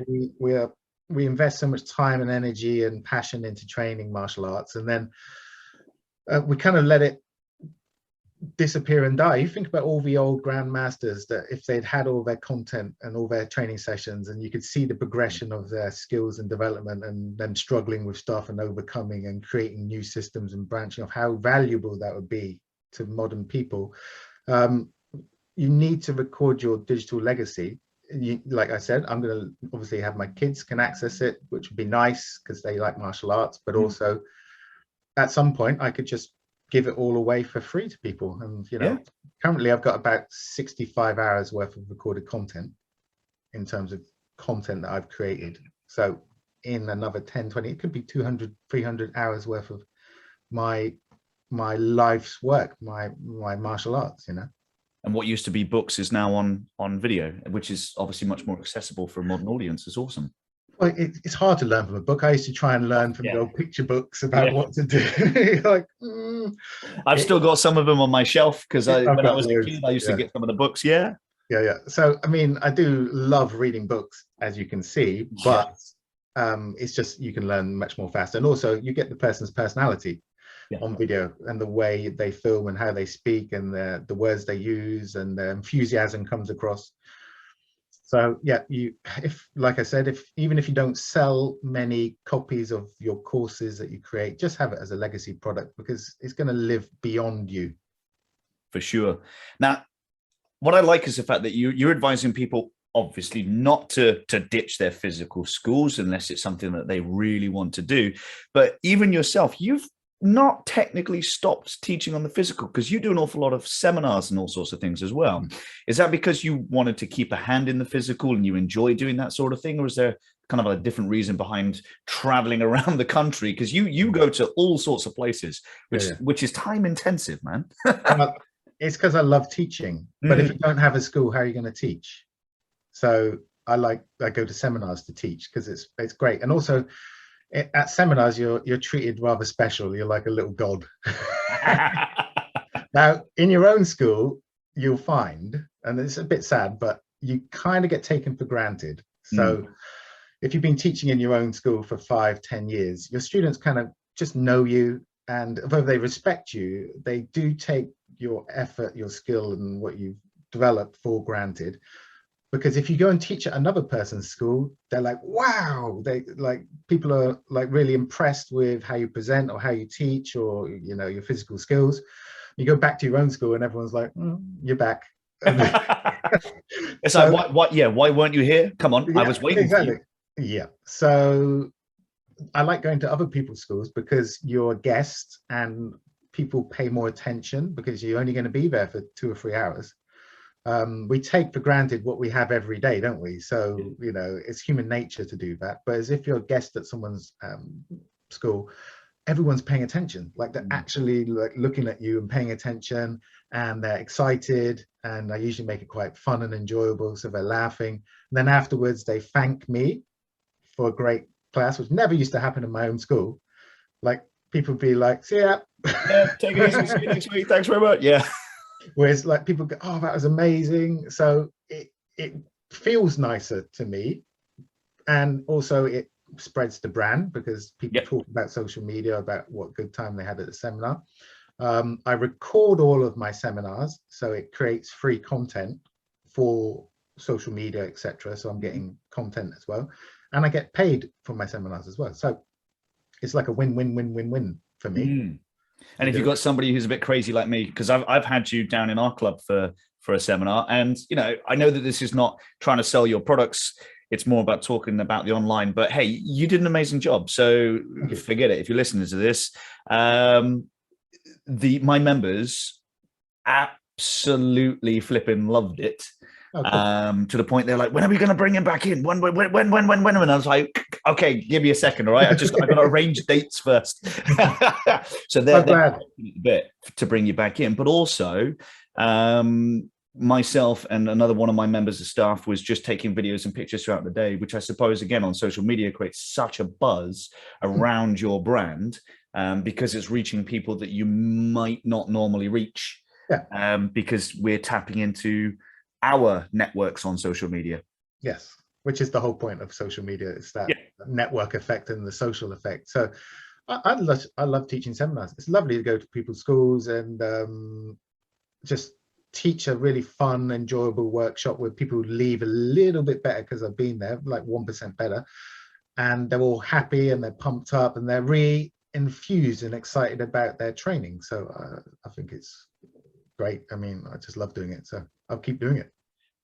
we invest so much time and energy and passion into training martial arts, and then we kind of let it disappear and die. You think about all the old grandmasters, that if they'd had all their content and all their training sessions, and you could see the progression of their skills and development, and them struggling with stuff and overcoming and creating new systems and branching off, how valuable that would be to modern people. You need to record your digital legacy. Like I said, I'm going to obviously have my kids can access it, which would be nice because they like martial arts, but also at some point I could just give it all away for free to people. And you know, currently I've got about 65 hours worth of recorded content in terms of content that I've created. So in another 10, 20, it could be 200, 300 hours worth of my life's work, my martial arts, you know. And what used to be books is now on video, which is obviously much more accessible for a modern audience. It's awesome. Well, it's hard to learn from a book. I used to try and learn from the old picture books about what to do. Like, I've still got some of them on my shelf because when I was a kid, I used to get some of the books. Yeah. So, I mean, I do love reading books, as you can see, but it's just you can learn much more fast. And also you get the person's personality on video and the way they film and how they speak and the words they use and the enthusiasm comes across. So yeah, like I said, even if you don't sell many copies of your courses that you create, just have it as a legacy product because it's going to live beyond you. For sure. Now, what I like is the fact that you're advising people obviously not to ditch their physical schools unless it's something that they really want to do. But even yourself, you've not technically stopped teaching on the physical because you do an awful lot of seminars and all sorts of things as well. Is that because you wanted to keep a hand in the physical and you enjoy doing that sort of thing? Or is there kind of a different reason behind traveling around the country? Because you go to all sorts of places, which is time intensive, man. It's because I love teaching, but if you don't have a school, how are you going to teach? So I go to seminars to teach because it's great. And also at seminars, you're treated rather special. You're like a little god. Now, in your own school, you'll find, and it's a bit sad, but you kind of get taken for granted. So if you've been teaching in your own school for 5-10 years, your students kind of just know you. And although they respect you, they do take your effort, your skill, and what you've developed for granted. Because if you go and teach at another person's school, they're like, wow, people are like really impressed with how you present or how you teach or, you know, your physical skills. You go back to your own school and everyone's like, you're back. It's so, like, what? Yeah, why weren't you here? Come on, I was waiting for you. Yeah. So I like going to other people's schools because you're a guest and people pay more attention because you're only going to be there for 2 or 3 hours. We take for granted what we have every day, don't we? So, you know, it's human nature to do that. But as if you're a guest at someone's school, everyone's paying attention. Like they're actually like looking at you and paying attention and they're excited. And I usually make it quite fun and enjoyable. So they're laughing. And then afterwards, they thank me for a great class, which never used to happen in my own school. Like people be like, see ya. Yeah, take it easy. See you next week. Thanks very much. Yeah. Whereas like people go, oh, that was amazing. So it feels nicer to me. And also it spreads the brand because people talk about social media, about what good time they had at the seminar. I record all of my seminars, so it creates free content for social media, etc. So I'm getting content as well. And I get paid for my seminars as well. So it's like a win-win-win-win-win for me. And if you've got somebody who's a bit crazy like me, because I've had you down in our club for a seminar, and you know, I know that this is not trying to sell your products, it's more about talking about the online, but hey, you did an amazing job. So forget it. If you're listening to this, my members absolutely flipping loved it. To the point they're like, when are we going to bring him back in? When? And I was like, okay, give me a second, all right? I got to arrange dates first. So they're a bit to bring you back in, but also myself and another one of my members of staff was just taking videos and pictures throughout the day, which I suppose again on social media creates such a buzz around your brand because it's reaching people that you might not normally reach because we're tapping into our networks on social media. Yes, which is the whole point of social media. It's that network effect and the social effect. So I love teaching seminars. It's lovely to go to people's schools and just teach a really fun, enjoyable workshop where people leave a little bit better because I've been there, like 1% better. And they're all happy and they're pumped up and they're re-infused and excited about their training. So I think it's great. I mean, I just love doing it. So I'll keep doing it.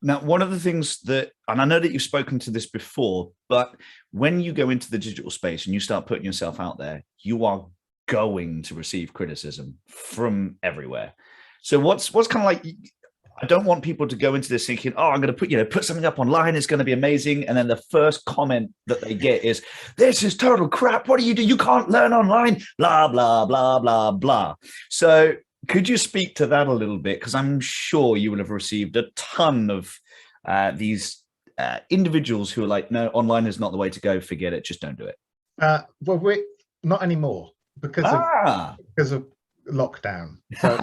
Now, one of the things that, and I know that you've spoken to this before, but when you go into the digital space and you start putting yourself out there, you are going to receive criticism from everywhere. So what's kind of like, I don't want people to go into this thinking, oh, I'm going to put something up online. It's going to be amazing. And then the first comment that they get is, this is total crap. What do? You can't learn online, blah, blah, blah, blah, blah. So could you speak to that a little bit? Because I'm sure you will have received a ton of these individuals who are like, no, online is not the way to go, forget it, just don't do it? Well, we're not anymore because of lockdown. So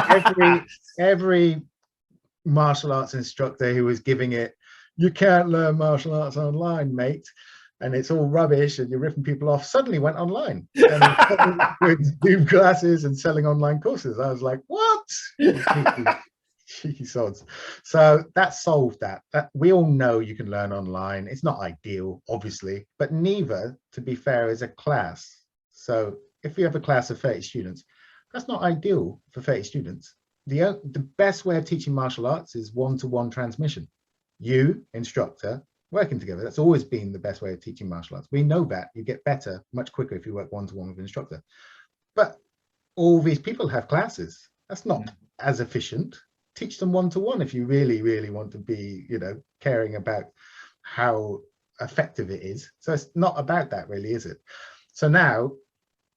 every martial arts instructor who was giving it, you can't learn martial arts online, mate, and it's all rubbish and you're ripping people off, suddenly went online and with Zoom classes and selling online courses. I was like, what? Cheeky sods. So that solved that. We all know you can learn online. It's not ideal, obviously, but neither, to be fair, is a class. So if you have a class of 30 students, that's not ideal for 30 students. The best way of teaching martial arts is one-to-one transmission. You, instructor, working together. That's always been the best way of teaching martial arts. We know that you get better much quicker if you work one-to-one with an instructor. But all these people have classes. That's not as efficient. Teach them one-to-one if you really, really want to be, caring about how effective it is. So it's not about that really, is it? So now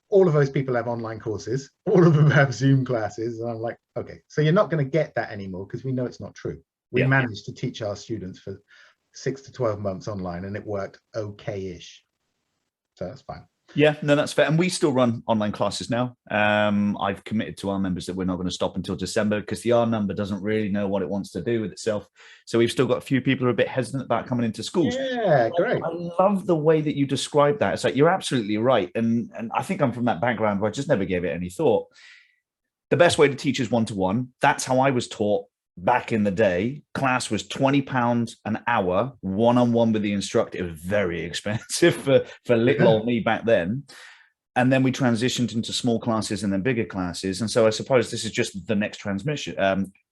all of those people have online courses, all of them have Zoom classes, and I'm like, okay, so you're not going to get that anymore because we know it's not true. We managed to teach our students for 6 to 12 months online and it worked okay-ish. So that's fine. Yeah, no, that's fair. And we still run online classes now. I've committed to our members that we're not going to stop until December because the R number doesn't really know what it wants to do with itself. So we've still got a few people who are a bit hesitant about coming into schools. Yeah, great. I love the way that you described that. It's like, you're absolutely right. And I think I'm from that background where I just never gave it any thought. The best way to teach is one-to-one. That's how I was taught back in the day. Class was £20 an hour, one-on-one with the instructor. It was very expensive for little old me back then. And then we transitioned into small classes and then bigger classes. And so I suppose this is just the next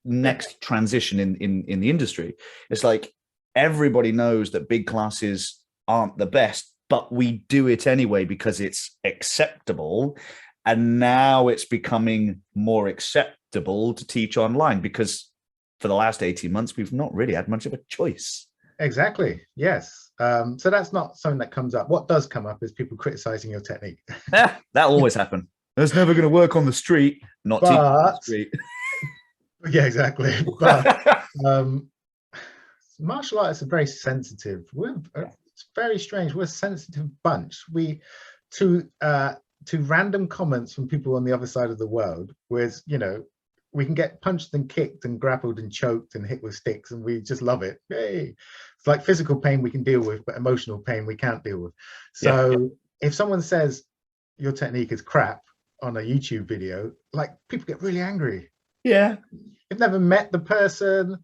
next transition in the industry. It's like everybody knows that big classes aren't the best, but we do it anyway because it's acceptable. And now it's becoming more acceptable to teach online because for the last 18 months, we've not really had much of a choice. Exactly. Yes. So that's not something that comes up. What does come up is people criticizing your technique. That'll always happen. That's never going to work on the street. Not teaching on the street. Yeah, exactly. But martial artists are very sensitive. It's very strange. We're a sensitive bunch. To random comments from people on the other side of the world, whereas, we can get punched and kicked and grappled and choked and hit with sticks and we just love it. Yay. It's like physical pain we can deal with, but emotional pain we can't deal with. So if someone says your technique is crap on a YouTube video, like, people get really angry. Yeah. You've never met the person.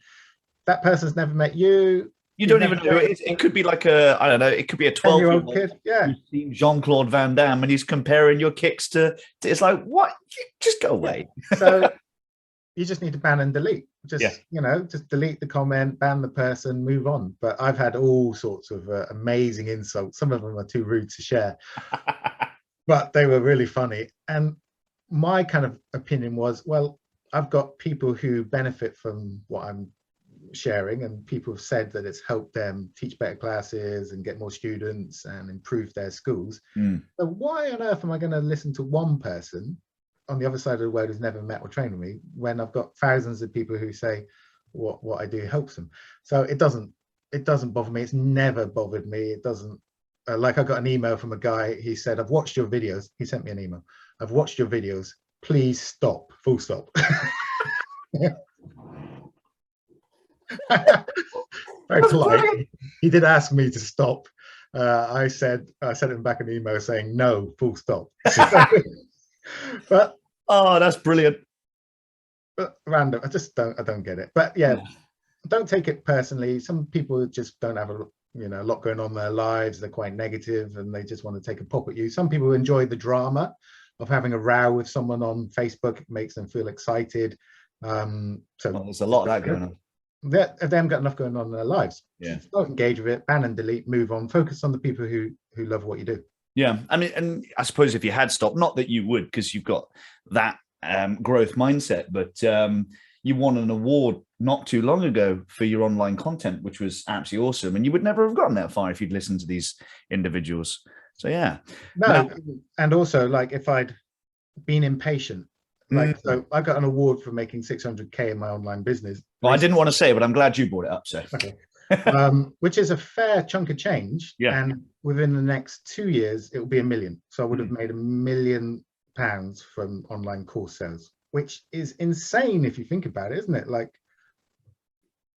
That person's never met you. You don't even know. It could be like I don't know, it could be a 12-year-old kid. Yeah. Who's seen Jean-Claude Van Damme and he's comparing your kicks to it's like, what? Just go away. So you just need to ban and delete. Just delete the comment, ban the person, move on. But I've had all sorts of amazing insults. Some of them are too rude to share, but they were really funny. And my kind of opinion was, well, I've got people who benefit from what I'm sharing, and people have said that it's helped them teach better classes and get more students and improve their schools. So why on earth am I going to listen to one person on the other side of the world who's never met or trained with me when I've got thousands of people who say what I do helps them? So it doesn't bother me. It's never bothered me. It doesn't like, I got an email from a guy. He said, I've watched your videos. He sent me an email. I've watched your videos. Please stop. Full stop. Very polite. He did ask me to stop. I sent him back an email saying no, full stop. But that's brilliant. But random. I don't get it. But don't take it personally. Some people just don't have a lot going on in their lives. They're quite negative and they just want to take a pop at you. Some people enjoy the drama of having a row with someone on Facebook. It makes them feel excited. So there's a lot of that going on. They haven't got enough going on in their lives. Yeah. Just don't engage with it, ban and delete, move on, focus on the people who love what you do. Yeah. I mean, and I suppose if you had stopped, not that you would, because you've got that growth mindset, but you won an award not too long ago for your online content, which was absolutely awesome. And you would never have gotten that far if you'd listened to these individuals. So, yeah. No, and also, like, if I'd been impatient, like, so I got an award for making 600K in my online business. Well, I didn't want to say, but I'm glad you brought it up. So, okay. which is a fair chunk of change. Yeah. And within the next 2 years, it will be 1 million. So I would have Mm. made £1 million from online course sales, which is insane if you think about it, isn't it? Like,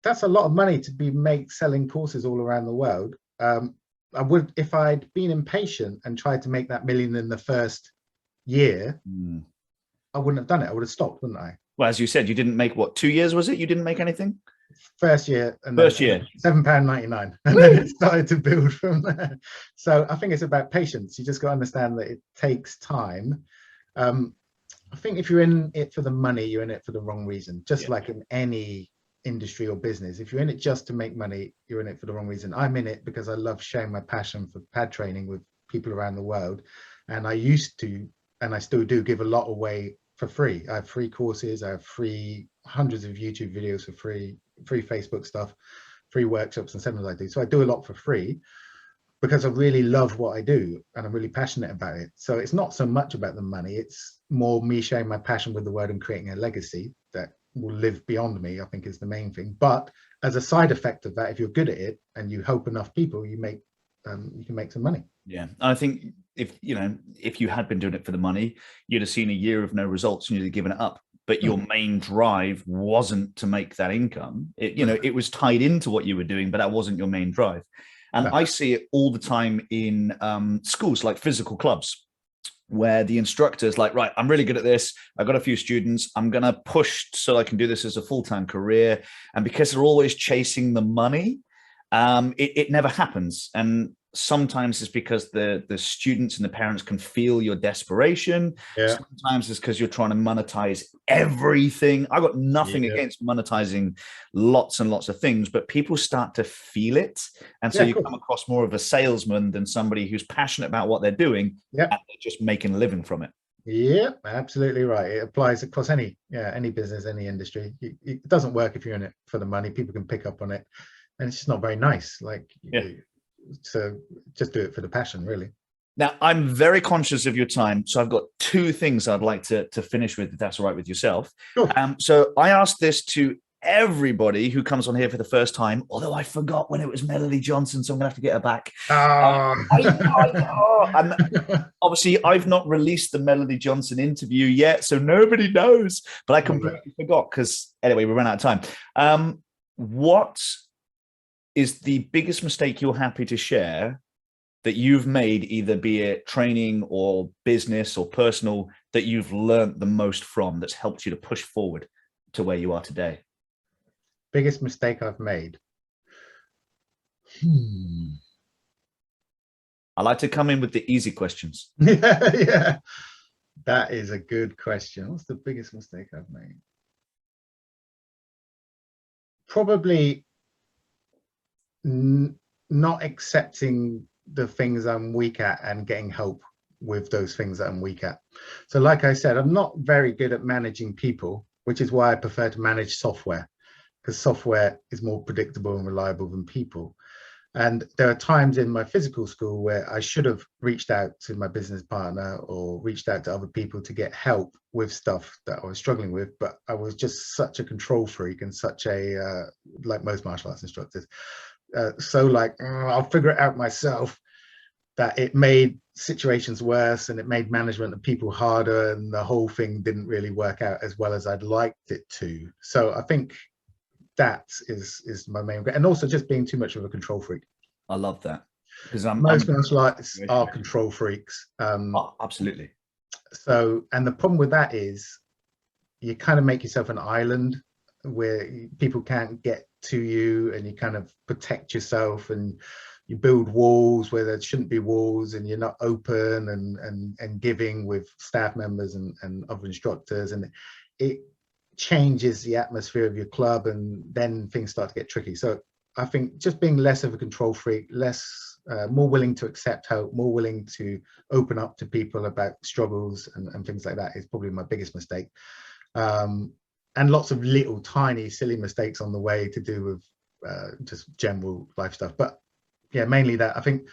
that's a lot of money to be selling courses all around the world. I would, if I'd been impatient and tried to make that million in the first year, I wouldn't have done it. I would have stopped, wouldn't I? Well, as you said, you didn't make what, 2 years, was it? You didn't make anything? First year, and First then year. £7.99, and then it started to build from there. So I think it's about patience. You just got to understand that it takes time. I think if you're in it for the money, you're in it for the wrong reason. Just like in any industry or business, if you're in it just to make money, you're in it for the wrong reason. I'm in it because I love sharing my passion for pad training with people around the world, and I used to, and I still do, give a lot away for free. I have free courses, I have free hundreds of YouTube videos for free Facebook stuff, free workshops and seminars I do. So I do a lot for free because I really love what I do and I'm really passionate about it. So it's not so much about the money, it's more me sharing my passion with the world and creating a legacy that will live beyond me, I think, is the main thing. But as a side effect of that, if you're good at it and you help enough people, you can make some money. Yeah, I think if you had been doing it for the money, you'd have seen a year of no results and you'd have given it up. But your main drive wasn't to make that income. It was tied into what you were doing, but that wasn't your main drive. And I see it all the time in schools, like physical clubs, where the instructor is like, right, I'm really good at this. I've got a few students. I'm going to push so I can do this as a full-time career. And because they're always chasing the money, it never happens. And sometimes it's because the students and the parents can feel your desperation. Yeah. Sometimes it's because you're trying to monetize everything. I got nothing against monetizing lots and lots of things, but people start to feel it. And so you come across more of a salesman than somebody who's passionate about what they're doing. And they're just making a living from it. Yeah, absolutely right. It applies across any business, any industry. It doesn't work if you're in it for the money. People can pick up on it, and it's just not very nice. So just do it for the passion, really. Now, I'm very conscious of your time, so I've got two things I'd like to finish with, if that's all right with yourself. Sure. So I asked this to everybody who comes on here for the first time, although I forgot when it was Melody Johnson, so I'm gonna have to get her back. And obviously I've not released the Melody Johnson interview yet, so nobody knows, but I completely forgot because anyway, we ran out of time. What is the biggest mistake you're happy to share that you've made, either be it training or business or personal, that you've learned the most from, that's helped you to push forward to where you are today? Biggest mistake I've made. I like to come in with the easy questions. Yeah, that is a good question. What's the biggest mistake I've made? Probably not accepting the things I'm weak at and getting help with those things that I'm weak at. So like I said, I'm not very good at managing people, which is why I prefer to manage software, because software is more predictable and reliable than people. And there are times in my physical school where I should have reached out to my business partner or reached out to other people to get help with stuff that I was struggling with, but I was just such a control freak and such a, like most martial arts instructors, I'll figure it out myself, that it made situations worse and it made management of people harder, and the whole thing didn't really work out as well as I'd liked it to. So I think that is my main regret, and also just being too much of a control freak. I love that, because most martial artists are control freaks. Absolutely. So, and the problem with that is you kind of make yourself an island where people can't get to you, and you kind of protect yourself, and you build walls where there shouldn't be walls, and you're not open and giving with staff members and other instructors, and it changes the atmosphere of your club, and then things start to get tricky. So I think just being less of a control freak, more willing to accept help, more willing to open up to people about struggles and things like that is probably my biggest mistake. And lots of little tiny silly mistakes on the way to do with just general life stuff. But yeah, mainly that. I think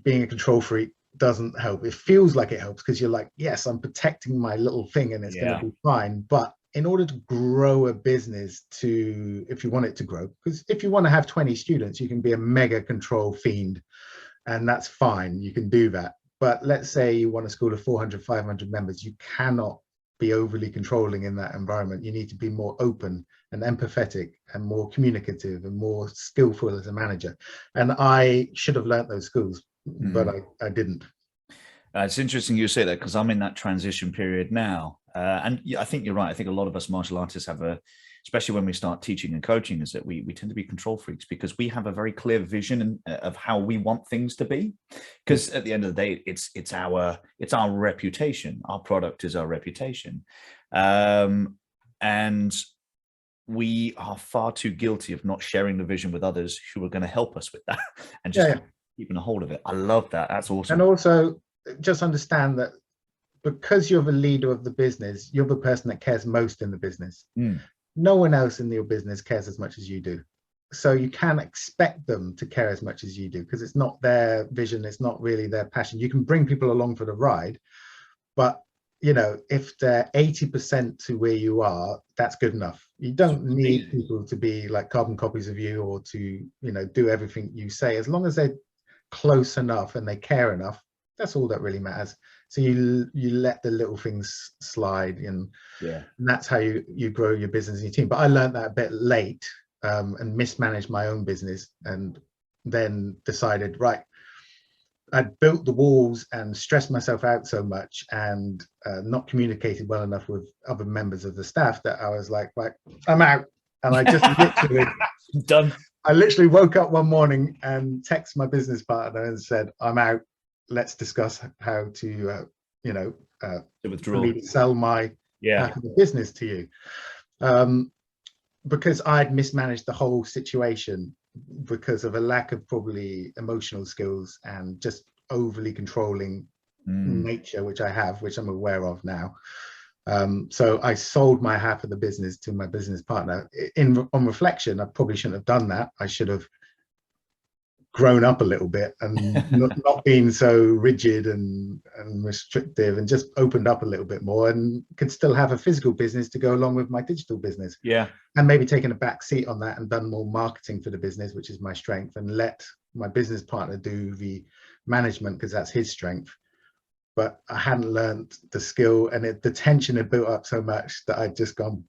being a control freak doesn't help. It feels like it helps because you're like, yes, I'm protecting my little thing and it's going to be fine. But in order to grow a business, to if you want it to grow, because if you want to have 20 students, you can be a mega control fiend, and that's fine, you can do that. But let's say you want a school of 400, 500 members, you cannot be overly controlling in that environment. You need to be more open and empathetic and more communicative and more skillful as a manager. And I should have learnt those skills, but I didn't. It's interesting you say that, because I'm in that transition period now. And I think you're right. I think a lot of us martial artists have especially when we start teaching and coaching, is that we tend to be control freaks because we have a very clear vision of how we want things to be. Because at the end of the day, it's our reputation. Our product is our reputation. And we are far too guilty of not sharing the vision with others who are going to help us with that, and just keeping a hold of it. I love that. That's awesome. And also just understand that because you're the leader of the business, you're the person that cares most in the business. No one else in your business cares as much as you do. So you can't expect them to care as much as you do, because it's not their vision. It's not really their passion. You can bring people along for the ride, but you know, if they're 80% to where you are, that's good enough. You don't need people to be like carbon copies of you, or to, you know, do everything you say. As long as they're close enough and they care enough, that's all that really matters. So you let the little things slide, and that's how you grow your business and your team. But I learned that a bit late, and mismanaged my own business, and then decided, right, I'd built the walls and stressed myself out so much, and not communicated well enough with other members of the staff, that I was like, right, I'm out. And I just literally done. I literally woke up one morning and texted my business partner and said, I'm out. Let's discuss how to, you know, withdraw, for me to sell my half of the business to you. Because I'd mismanaged the whole situation because of a lack of probably emotional skills and just overly controlling nature, which I have, which I'm aware of now. So I sold my half of the business to my business partner. On reflection, I probably shouldn't have done that. I should have grown up a little bit and not been so rigid and restrictive, and just opened up a little bit more, and could still have a physical business to go along with my digital business. And maybe taken a back seat on that and done more marketing for the business, which is my strength, and let my business partner do the management, because that's his strength. But I hadn't learned the skill, and the tension had built up so much that I'd just gone.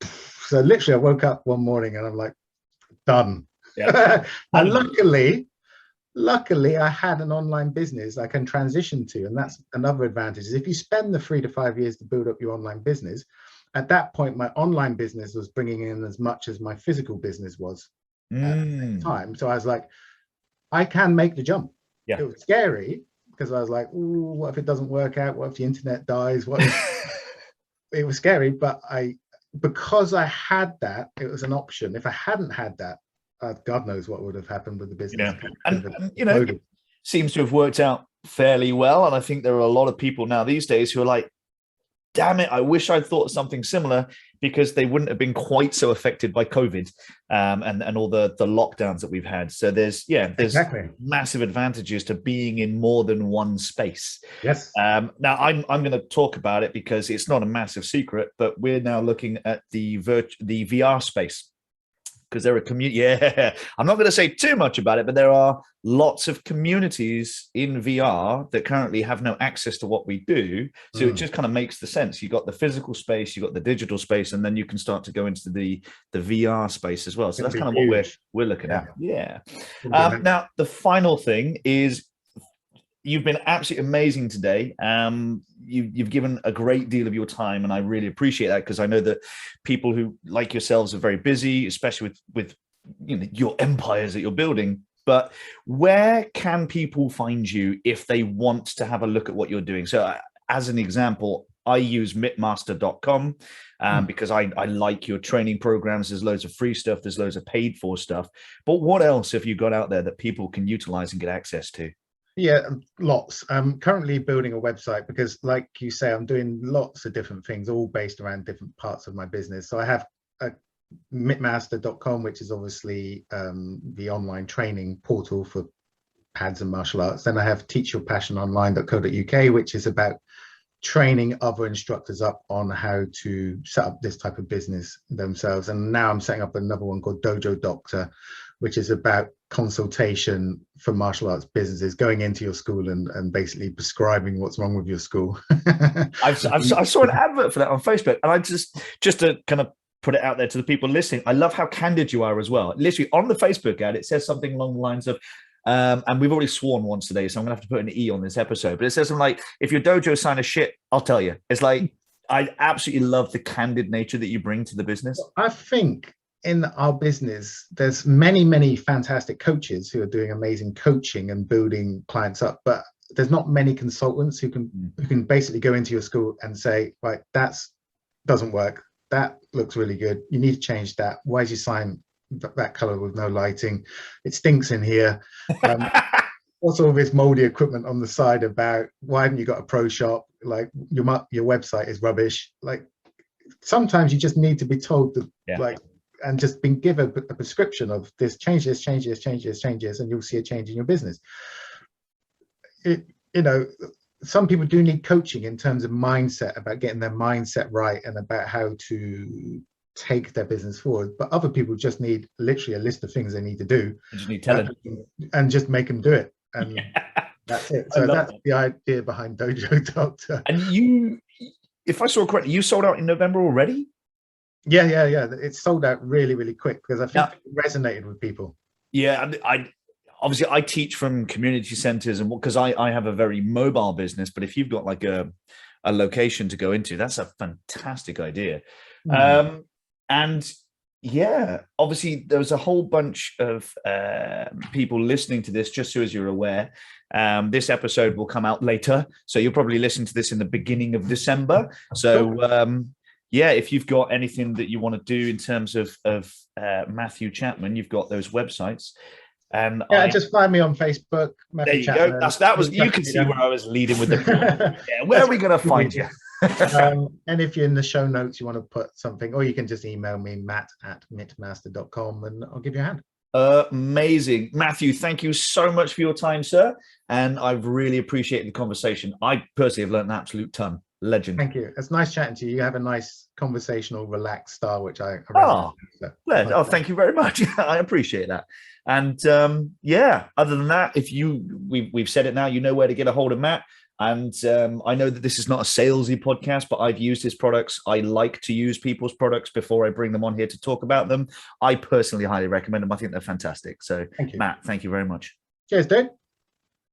So literally I woke up one morning and I'm like, done. And luckily I had an online business I can transition to, and that's another advantage. Is if you spend the 3 to 5 years to build up your online business, at that point my online business was bringing in as much as my physical business was at the same time. So I was like, I can make the jump. It was scary, because I was like, ooh, what if it doesn't work out? What if the internet dies? What if... It was scary, but because I had that, it was an option. If I hadn't had that, God knows what would have happened with the business. And you know, it seems to have worked out fairly well. And I think there are a lot of people now these days who are like, damn it, I wish I'd thought something similar, because they wouldn't have been quite so affected by COVID and all the lockdowns that we've had. So there's massive advantages to being in more than one space. Now I'm going to talk about it because it's not a massive secret, but we're now looking at the VR space. Because there are I'm not going to say too much about it, but there are lots of communities in VR that currently have no access to what we do. So it just kind of makes the sense. You've got the physical space, you've got the digital space, and then you can start to go into the VR space as well. So that's kind of what we're looking at. Now, the final thing is, you've been absolutely amazing today. You've given a great deal of your time, and I really appreciate that, because I know that people who, like yourselves, are very busy, especially with you know, your empires that you're building. But where can people find you if they want to have a look at what you're doing? So as an example, I use mittmaster.com because I like your training programs. There's loads of free stuff. There's loads of paid for stuff. But what else have you got out there that people can utilize and get access to? Yeah, lots. I'm currently building a website because, like you say, I'm doing lots of different things, all based around different parts of my business. So I have a mittmaster.com, which is obviously the online training portal for pads and martial arts. Then I have teachyourpassiononline.co.uk, which is about training other instructors up on how to set up this type of business themselves. And now I'm setting up another one called Dojo Doctor, which is about consultation for martial arts businesses, going into your school and basically prescribing what's wrong with your school. I saw an advert for that on Facebook, and I just to kind of put it out there to the people listening, I love how candid you are as well. Literally on the Facebook ad, it says something along the lines of, and we've already sworn once today, so I'm gonna have to put an E on this episode, but it says something like, if your dojo sign of shit, I'll tell you. It's like, I absolutely love the candid nature that you bring to the business. I think in our business, there's many fantastic coaches who are doing amazing coaching and building clients up, but there's not many consultants who can basically go into your school and say, right, that's doesn't work. That looks really good. You need to change that. Why is your sign that color with no lighting? It stinks in here. What's all this moldy equipment on the side about? Why haven't you got a pro shop? Like your website is rubbish. Like sometimes you just need to be told that, like, and just been given a prescription of this, change this, and you'll see a change in your business. Some people do need coaching in terms of mindset, about getting their mindset right and about how to take their business forward. But other people just need literally a list of things they need to do. You just need talent. And just make them do it. And that's it. So that's the idea behind Dojo Doctor. And you, if I saw correctly, you sold out in November already? Yeah. It's sold out really quick because I think it resonated with people. Yeah, obviously I teach from community centers, and because I have a very mobile business, but if you've got like a location to go into, that's a fantastic idea. And yeah, obviously there was a whole bunch of people listening to this, just so as you're aware. This episode will come out later, so you'll probably listen to this in the beginning of December. So yeah, if you've got anything that you want to do in terms of Matthew Chapman, you've got those websites. And just find me on Facebook. Matthew there you Chapman. Go. That was you can see where I was leading with the. Where are we going to find you? And if you're in the show notes, you want to put something, or you can just email me, matt@mittmaster.com, and I'll give you a hand. Amazing. Matthew, thank you so much for your time, sir. And I've really appreciated the conversation. I personally have learned an absolute ton. Legend. Thank you. It's nice chatting to you. You have a nice conversational, relaxed style, which I thank you very much. I appreciate that. And yeah, other than that, if we've said it now, you know where to get a hold of Matt. And I know that this is not a salesy podcast, but I've used his products. I like to use people's products before I bring them on here to talk about them. I personally highly recommend them. I think they're fantastic. So Matt, thank you very much. Cheers, dude.